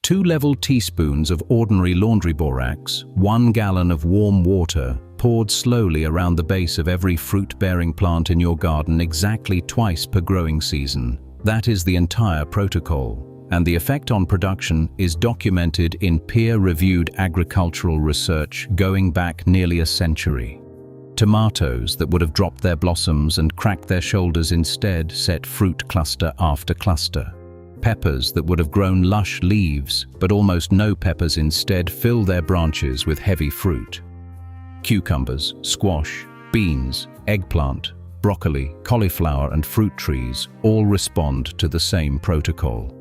2 level teaspoons of ordinary laundry borax, 1 gallon of warm water, poured slowly around the base of every fruit-bearing plant in your garden exactly twice per growing season. That is the entire protocol, and the effect on production is documented in peer-reviewed agricultural research going back nearly a century. Tomatoes that would have dropped their blossoms and cracked their shoulders instead set fruit cluster after cluster. Peppers that would have grown lush leaves, but almost no peppers instead fill their branches with heavy fruit. Cucumbers, squash, beans, eggplant, broccoli, cauliflower and fruit trees all respond to the same protocol.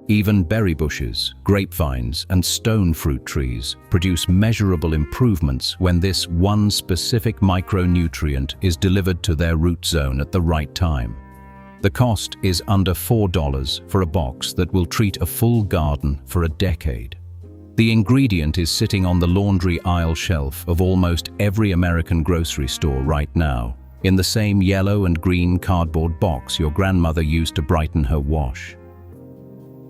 Even berry bushes, grapevines and stone fruit trees produce measurable improvements when this one specific micronutrient is delivered to their root zone at the right time. The cost is under $4 for a box that will treat a full garden for a decade. The ingredient is sitting on the laundry aisle shelf of almost every American grocery store right now, in the same yellow and green cardboard box your grandmother used to brighten her wash.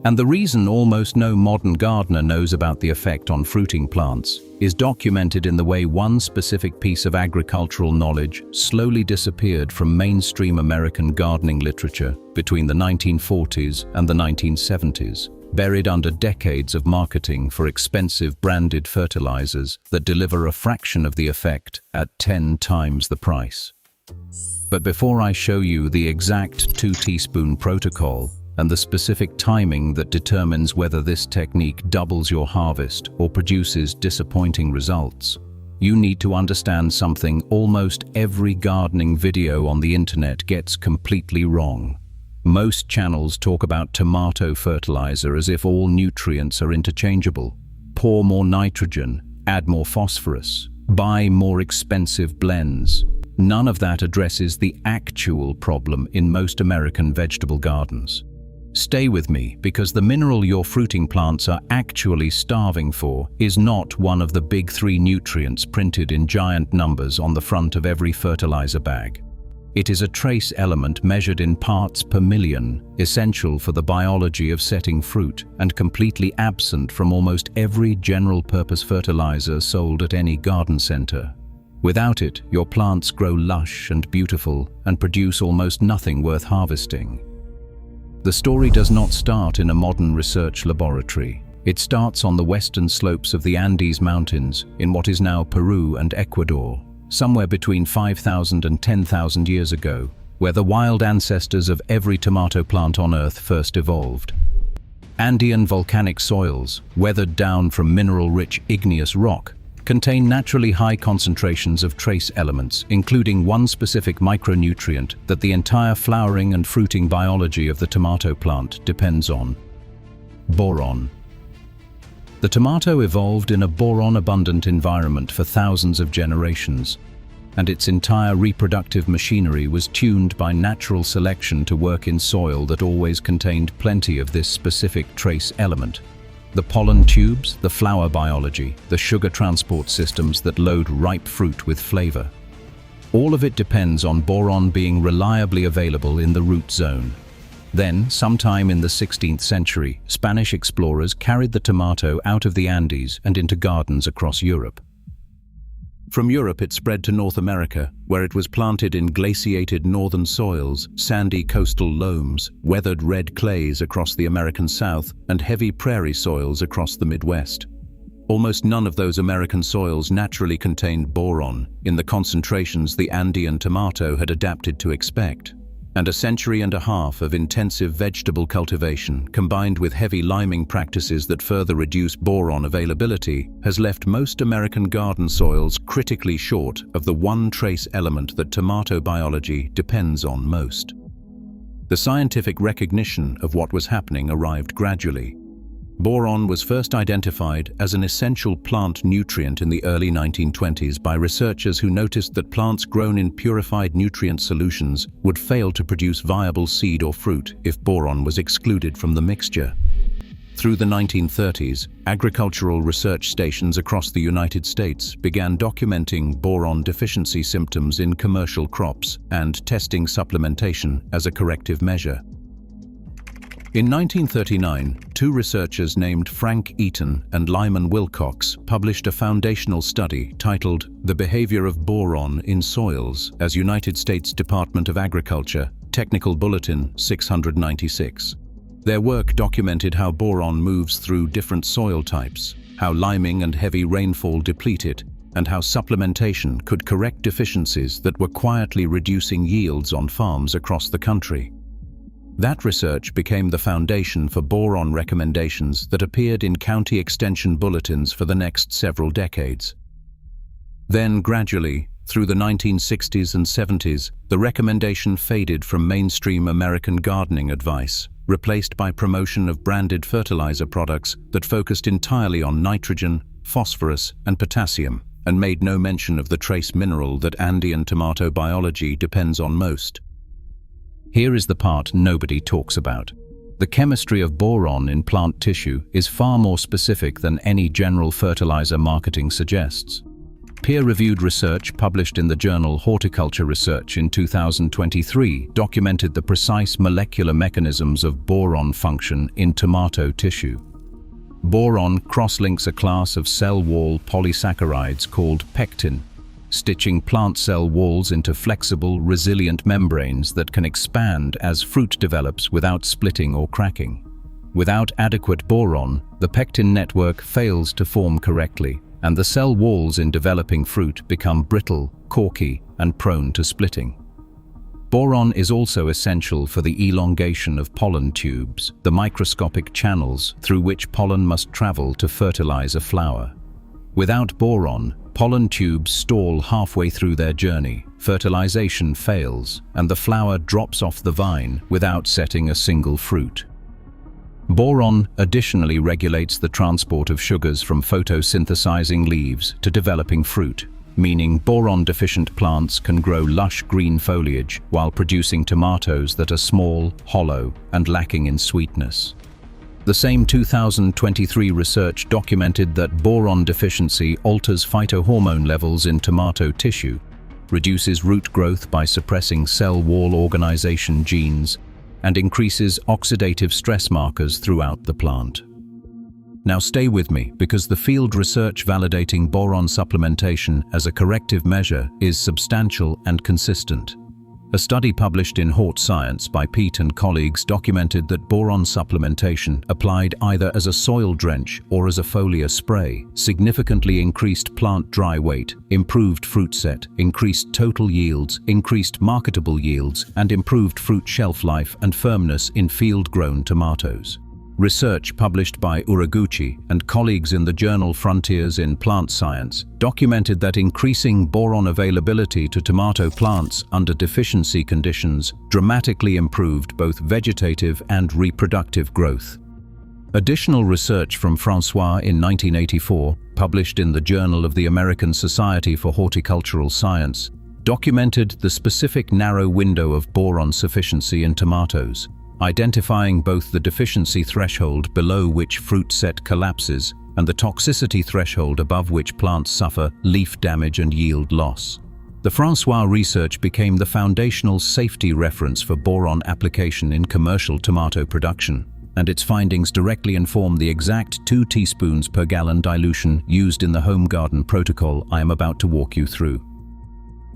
And the reason almost no modern gardener knows about the effect on fruiting plants is documented in the way one specific piece of agricultural knowledge slowly disappeared from mainstream American gardening literature between the 1940s and the 1970s, buried under decades of marketing for expensive branded fertilizers that deliver a fraction of the effect at 10 times the price. But before I show you the exact 2-teaspoon protocol, and the specific timing that determines whether this technique doubles your harvest or produces disappointing results, you need to understand something almost every gardening video on the internet gets completely wrong. Most channels talk about tomato fertilizer as if all nutrients are interchangeable. Pour more nitrogen, add more phosphorus, buy more expensive blends. None of that addresses the actual problem in most American vegetable gardens. Stay with me, because the mineral your fruiting plants are actually starving for is not one of the big 3 nutrients printed in giant numbers on the front of every fertilizer bag. It is a trace element measured in parts per million, essential for the biology of setting fruit, and completely absent from almost every general-purpose fertilizer sold at any garden center. Without it, your plants grow lush and beautiful and produce almost nothing worth harvesting. The story does not start in a modern research laboratory. It starts on the western slopes of the Andes Mountains in what is now Peru and Ecuador, somewhere between 5,000 and 10,000 years ago, where the wild ancestors of every tomato plant on Earth first evolved. Andean volcanic soils, weathered down from mineral-rich igneous rock, contain naturally high concentrations of trace elements, including one specific micronutrient that the entire flowering and fruiting biology of the tomato plant depends on: boron. The tomato evolved in a boron-abundant environment for thousands of generations, and its entire reproductive machinery was tuned by natural selection to work in soil that always contained plenty of this specific trace element. The pollen tubes, the flower biology, the sugar transport systems that load ripe fruit with flavor. All of it depends on boron being reliably available in the root zone. Then, sometime in the 16th century, Spanish explorers carried the tomato out of the Andes and into gardens across Europe. From Europe it spread to North America, where it was planted in glaciated northern soils, sandy coastal loams, weathered red clays across the American South, and heavy prairie soils across the Midwest. Almost none of those American soils naturally contained boron in the concentrations the Andean tomato had adapted to expect. And a century and a half of intensive vegetable cultivation, combined with heavy liming practices that further reduce boron availability, has left most American garden soils critically short of the one trace element that tomato biology depends on most. The scientific recognition of what was happening arrived gradually. Boron was first identified as an essential plant nutrient in the early 1920s by researchers who noticed that plants grown in purified nutrient solutions would fail to produce viable seed or fruit if boron was excluded from the mixture. Through the 1930s, agricultural research stations across the United States began documenting boron deficiency symptoms in commercial crops and testing supplementation as a corrective measure. In 1939, two researchers named Frank Eaton and Lyman Wilcox published a foundational study titled The Behavior of Boron in Soils as United States Department of Agriculture, Technical Bulletin 696. Their work documented how boron moves through different soil types, how liming and heavy rainfall deplete it, and how supplementation could correct deficiencies that were quietly reducing yields on farms across the country. That research became the foundation for boron recommendations that appeared in county extension bulletins for the next several decades. Then, gradually, through the 1960s and 70s, the recommendation faded from mainstream American gardening advice, replaced by promotion of branded fertilizer products that focused entirely on nitrogen, phosphorus, and potassium, and made no mention of the trace mineral that Andean tomato biology depends on most. Here is the part nobody talks about. The chemistry of boron in plant tissue is far more specific than any general fertilizer marketing suggests. Peer-reviewed research published in the journal Horticulture Research in 2023 documented the precise molecular mechanisms of boron function in tomato tissue. Boron cross-links a class of cell wall polysaccharides called pectin, stitching plant cell walls into flexible, resilient membranes that can expand as fruit develops without splitting or cracking. Without adequate boron, the pectin network fails to form correctly, and the cell walls in developing fruit become brittle, corky, and prone to splitting. Boron is also essential for the elongation of pollen tubes, the microscopic channels through which pollen must travel to fertilize a flower. Without boron, pollen tubes stall halfway through their journey, fertilization fails, and the flower drops off the vine without setting a single fruit. Boron additionally regulates the transport of sugars from photosynthesizing leaves to developing fruit, meaning boron-deficient plants can grow lush green foliage while producing tomatoes that are small, hollow, and lacking in sweetness. The same 2023 research documented that boron deficiency alters phytohormone levels in tomato tissue, reduces root growth by suppressing cell wall organization genes, and increases oxidative stress markers throughout the plant. Now stay with me, because the field research validating boron supplementation as a corrective measure is substantial and consistent. A study published in Hort Science by Pete and colleagues documented that boron supplementation applied either as a soil drench or as a foliar spray significantly increased plant dry weight, improved fruit set, increased total yields, increased marketable yields, and improved fruit shelf life and firmness in field-grown tomatoes. Research published by Uraguchi and colleagues in the journal Frontiers in Plant Science documented that increasing boron availability to tomato plants under deficiency conditions dramatically improved both vegetative and reproductive growth. Additional research from Francois in 1984, published in the Journal of the American Society for Horticultural Science, documented the specific narrow window of boron sufficiency in tomatoes, identifying both the deficiency threshold below which fruit set collapses and the toxicity threshold above which plants suffer leaf damage and yield loss. The Francois research became the foundational safety reference for boron application in commercial tomato production, and its findings directly inform the exact 2 teaspoons per gallon dilution used in the home garden protocol I am about to walk you through.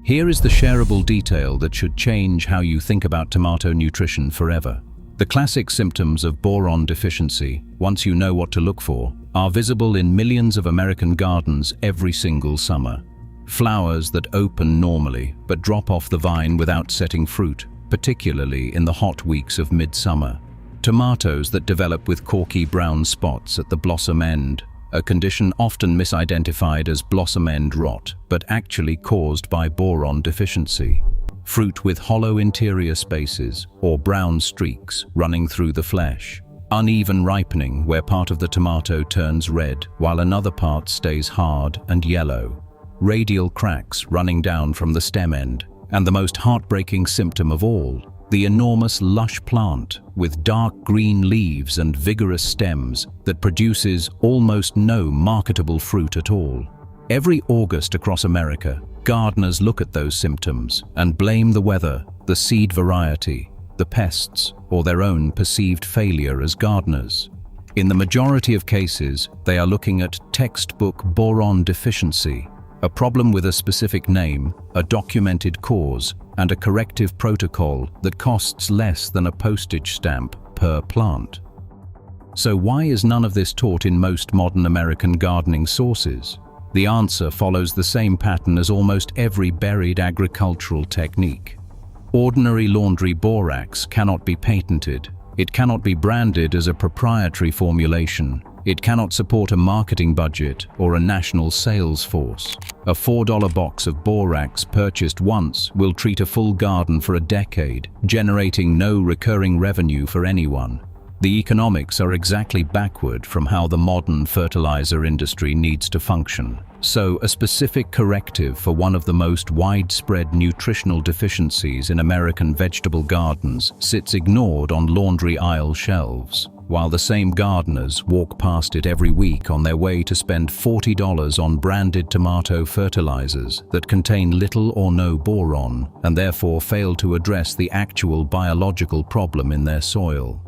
Here is the shareable detail that should change how you think about tomato nutrition forever. The classic symptoms of boron deficiency, once you know what to look for, are visible in millions of American gardens every single summer. Flowers that open normally but drop off the vine without setting fruit, particularly in the hot weeks of midsummer. Tomatoes that develop with corky brown spots at the blossom end, a condition often misidentified as blossom end rot, but actually caused by boron deficiency. Fruit with hollow interior spaces or brown streaks running through the flesh. Uneven ripening where part of the tomato turns red while another part stays hard and yellow. Radial cracks running down from the stem end. And the most heartbreaking symptom of all, the enormous lush plant with dark green leaves and vigorous stems that produces almost no marketable fruit at all. Every August across America, gardeners look at those symptoms and blame the weather, the seed variety, the pests, or their own perceived failure as gardeners. In the majority of cases, they are looking at textbook boron deficiency, a problem with a specific name, a documented cause, and a corrective protocol that costs less than a postage stamp per plant. So why is none of this taught in most modern American gardening sources? The answer follows the same pattern as almost every buried agricultural technique. Ordinary laundry borax cannot be patented. It cannot be branded as a proprietary formulation. It cannot support a marketing budget or a national sales force. A $4 box of borax purchased once will treat a full garden for a decade, generating no recurring revenue for anyone. The economics are exactly backward from how the modern fertilizer industry needs to function. So, a specific corrective for one of the most widespread nutritional deficiencies in American vegetable gardens sits ignored on laundry aisle shelves, while the same gardeners walk past it every week on their way to spend $40 on branded tomato fertilizers that contain little or no boron and therefore fail to address the actual biological problem in their soil.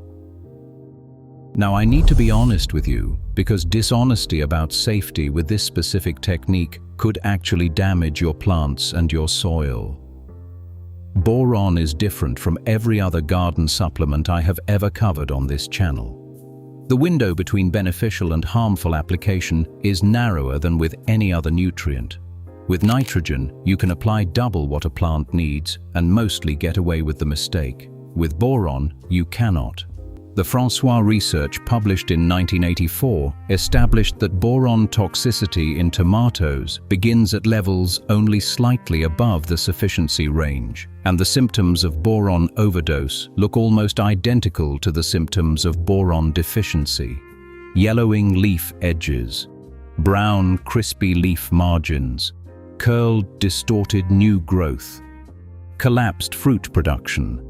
Now, I need to be honest with you, because dishonesty about safety with this specific technique could actually damage your plants and your soil. Boron is different from every other garden supplement I have ever covered on this channel. The window between beneficial and harmful application is narrower than with any other nutrient. With nitrogen, you can apply double what a plant needs and mostly get away with the mistake. With boron, you cannot. The Francois research published in 1984 established that boron toxicity in tomatoes begins at levels only slightly above the sufficiency range, and the symptoms of boron overdose look almost identical to the symptoms of boron deficiency. Yellowing leaf edges, brown crispy leaf margins, curled distorted new growth, collapsed fruit production.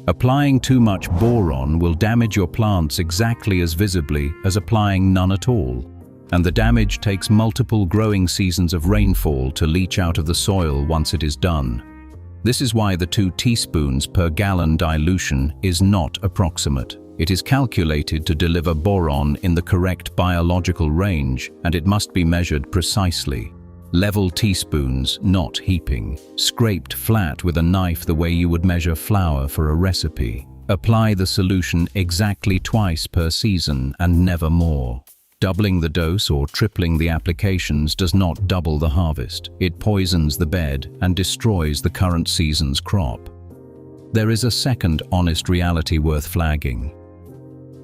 Applying too much boron will damage your plants exactly as visibly as applying none at all, and the damage takes multiple growing seasons of rainfall to leach out of the soil once it is done. This is why the 2 teaspoons per gallon dilution is not approximate. It is calculated to deliver boron in the correct biological range, and it must be measured precisely. Level teaspoons, not heaping. Scraped flat with a knife the way you would measure flour for a recipe. Apply the solution exactly twice per season and never more. Doubling the dose or tripling the applications does not double the harvest. It poisons the bed and destroys the current season's crop. There is a second honest reality worth flagging.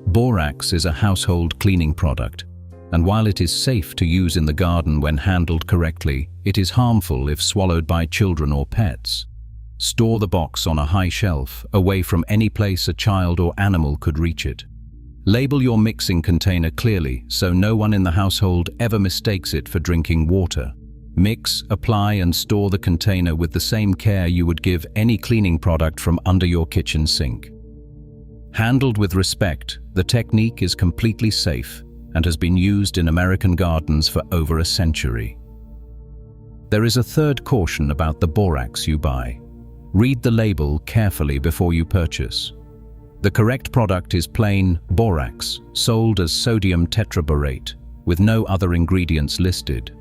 Borax is a household cleaning product, and while it is safe to use in the garden when handled correctly, it is harmful if swallowed by children or pets. Store the box on a high shelf, away from any place a child or animal could reach it. Label your mixing container clearly so no one in the household ever mistakes it for drinking water. Mix, apply, and store the container with the same care you would give any cleaning product from under your kitchen sink. Handled with respect, the technique is completely safe and has been used in American gardens for over a century. There is a third caution about the borax you buy. Read the label carefully before you purchase. The correct product is plain borax, sold as sodium tetraborate, with no other ingredients listed.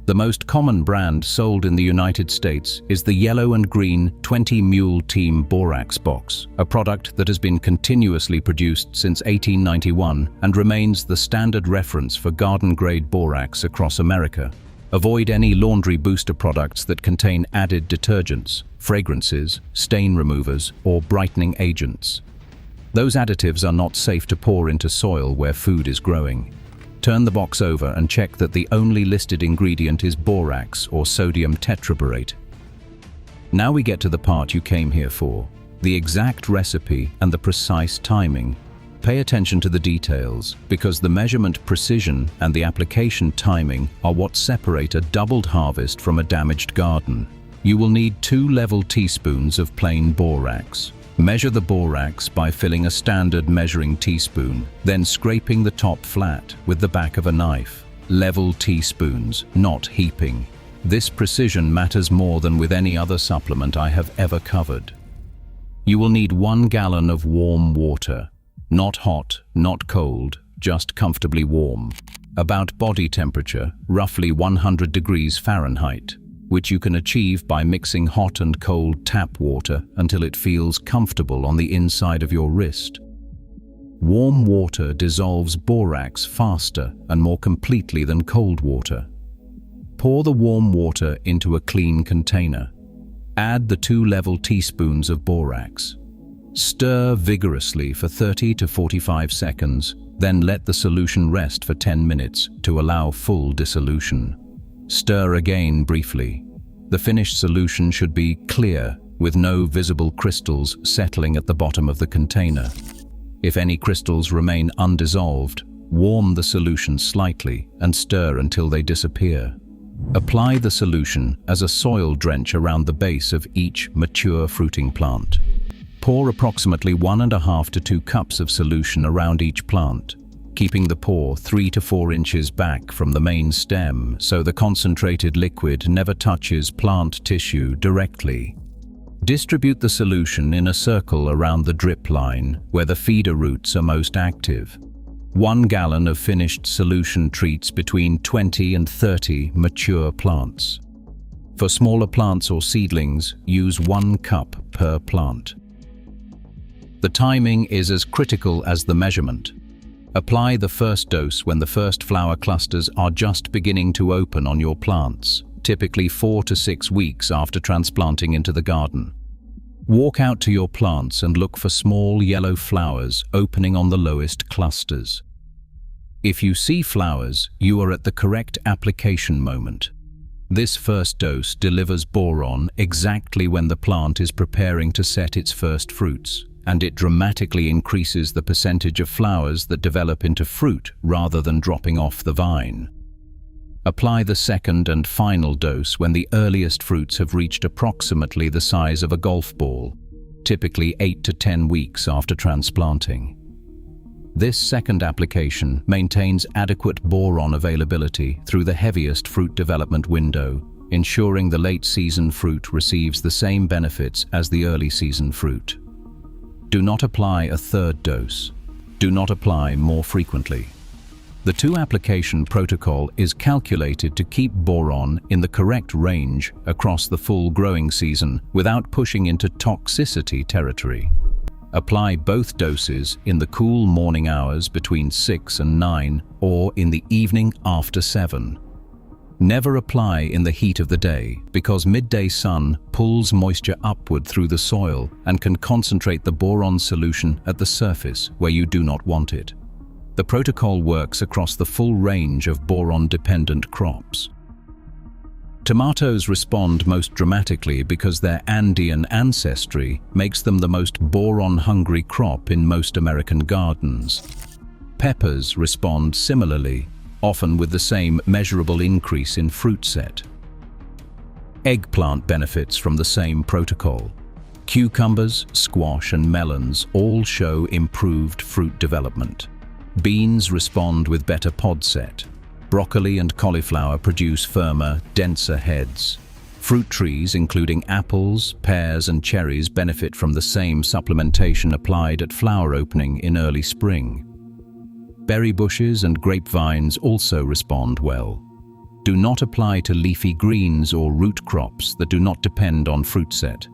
The most common brand sold in the United States is the yellow and green 20 Mule Team Borax box, a product that has been continuously produced since 1891 and remains the standard reference for garden-grade borax across America. Avoid any laundry booster products that contain added detergents, fragrances, stain removers, or brightening agents. Those additives are not safe to pour into soil where food is growing. Turn the box over and check that the only listed ingredient is borax or sodium tetraborate. Now we get to the part you came here for, the exact recipe and the precise timing. Pay attention to the details, because the measurement precision and the application timing are what separate a doubled harvest from a damaged garden. You will need 2 level teaspoons of plain borax. Measure the borax by filling a standard measuring teaspoon, then scraping the top flat with the back of a knife. Level teaspoons, not heaping. This precision matters more than with any other supplement I have ever covered. You will need 1 gallon of warm water. Not hot, not cold, just comfortably warm. About body temperature, roughly 100 degrees Fahrenheit, which you can achieve by mixing hot and cold tap water until it feels comfortable on the inside of your wrist. Warm water dissolves borax faster and more completely than cold water. Pour the warm water into a clean container. Add the 2 level teaspoons of borax. Stir vigorously for 30 to 45 seconds, then let the solution rest for 10 minutes to allow full dissolution. Stir again briefly. The finished solution should be clear, with no visible crystals settling at the bottom of the container. If any crystals remain undissolved, warm the solution slightly and stir until they disappear. Apply the solution as a soil drench around the base of each mature fruiting plant. Pour approximately 1.5 to 2 cups of solution around each plant, keeping the pour 3 to 4 inches back from the main stem so the concentrated liquid never touches plant tissue directly. Distribute the solution in a circle around the drip line where the feeder roots are most active. 1 gallon of finished solution treats between 20 and 30 mature plants. For smaller plants or seedlings, use 1 cup per plant. The timing is as critical as the measurement. Apply the first dose when the first flower clusters are just beginning to open on your plants, typically 4 to 6 weeks after transplanting into the garden. Walk out to your plants and look for small yellow flowers opening on the lowest clusters. If you see flowers, you are at the correct application moment. This first dose delivers boron exactly when the plant is preparing to set its first fruits, and it dramatically increases the percentage of flowers that develop into fruit rather than dropping off the vine. Apply the second and final dose when the earliest fruits have reached approximately the size of a golf ball, typically 8 to 10 weeks after transplanting. This second application maintains adequate boron availability through the heaviest fruit development window, ensuring the late-season fruit receives the same benefits as the early-season fruit. Do not apply a third dose. Do not apply more frequently. The 2-application protocol is calculated to keep boron in the correct range across the full growing season without pushing into toxicity territory. Apply both doses in the cool morning hours between 6 and 9 or in the evening after 7. Never apply in the heat of the day because midday sun pulls moisture upward through the soil and can concentrate the boron solution at the surface where you do not want it. The protocol works across the full range of boron-dependent crops. Tomatoes respond most dramatically because their Andean ancestry makes them the most boron-hungry crop in most American gardens. Peppers respond similarly, often with the same measurable increase in fruit set. Eggplant benefits from the same protocol. Cucumbers, squash, and melons all show improved fruit development. Beans respond with better pod set. Broccoli and cauliflower produce firmer, denser heads. Fruit trees, including apples, pears, and cherries, benefit from the same supplementation applied at flower opening in early spring. Berry bushes and grapevines also respond well. Do not apply to leafy greens or root crops that do not depend on fruit set,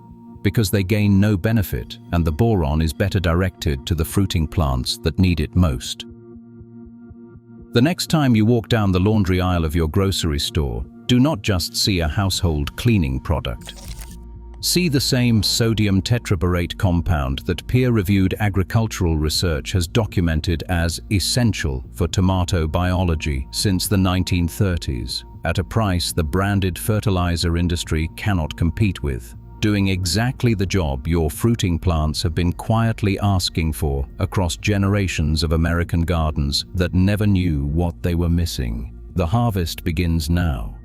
because they gain no benefit and the boron is better directed to the fruiting plants that need it most. The next time you walk down the laundry aisle of your grocery store, do not just see a household cleaning product. See the same sodium tetraborate compound that peer-reviewed agricultural research has documented as essential for tomato biology since the 1930s, at a price the branded fertilizer industry cannot compete with, doing exactly the job your fruiting plants have been quietly asking for across generations of American gardens that never knew what they were missing. The harvest begins now.